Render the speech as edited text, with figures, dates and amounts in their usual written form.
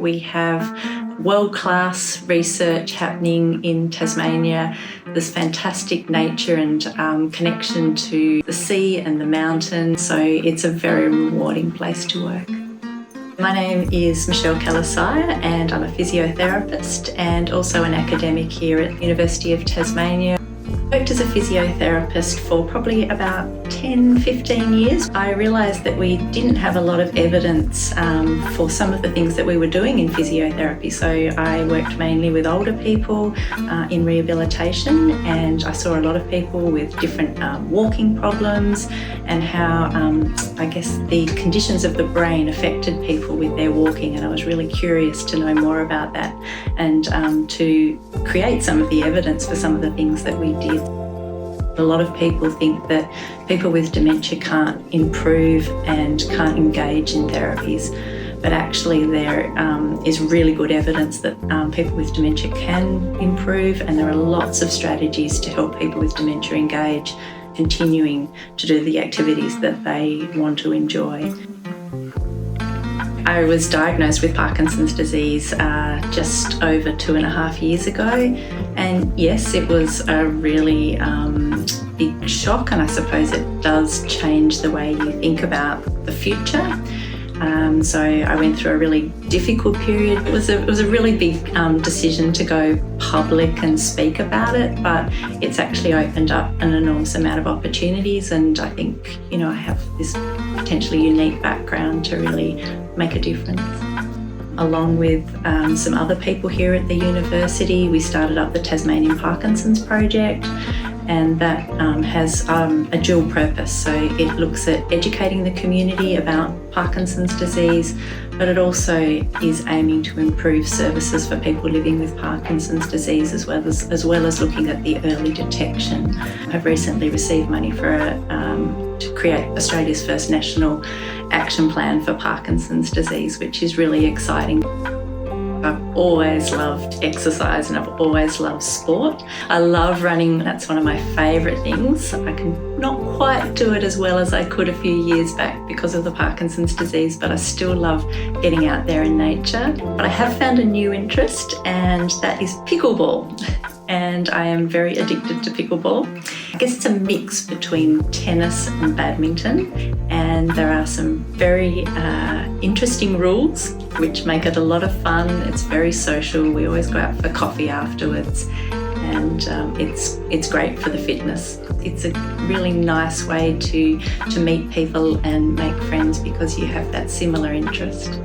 We have world-class research happening in Tasmania. There's fantastic nature and connection to the sea and the mountain, so it's a very rewarding place to work. My name is Michele Callisaya and I'm a physiotherapist and also an academic here at the University of Tasmania. I worked as a physiotherapist for probably about 10-15 years. I realised that we didn't have a lot of evidence for some of the things that we were doing in physiotherapy. So I worked mainly with older people in rehabilitation, and I saw a lot of people with different walking problems and how I guess the conditions of the brain affected people with their walking, and I was really curious to know more about that and to create some of the evidence for some of the things that we did. A lot of people think that people with dementia can't improve and can't engage in therapies, but actually there is really good evidence that people with dementia can improve, and there are lots of strategies to help people with dementia engage, continuing to do the activities that they want to enjoy. I was diagnosed with Parkinson's disease just over 2.5 years ago, and yes, it was a really big shock, and I suppose it does change the way you think about the future. So I went through a really difficult period. It was a really big decision to go public and speak about it, but it's actually opened up an enormous amount of opportunities, and I think, you know, I have this potentially unique background to really make a difference. Along with some other people here at the university, we started up the Tasmanian Parkinson's Project, and that has a dual purpose. So it looks at educating the community about Parkinson's disease, but it also is aiming to improve services for people living with Parkinson's disease, as well as looking at the early detection. I've recently received money to create Australia's first national action plan for Parkinson's disease, which is really exciting. I've always loved exercise and I've always loved sport. I love running, that's one of my favourite things. I can not quite do it as well as I could a few years back because of the Parkinson's disease, but I still love getting out there in nature. But I have found a new interest, and that is pickleball. And I am very addicted to pickleball. I guess it's a mix between tennis and badminton, and there are some very interesting rules which make it a lot of fun. It's very social. We always go out for coffee afterwards, and it's great for the fitness. It's a really nice way to meet people and make friends because you have that similar interest.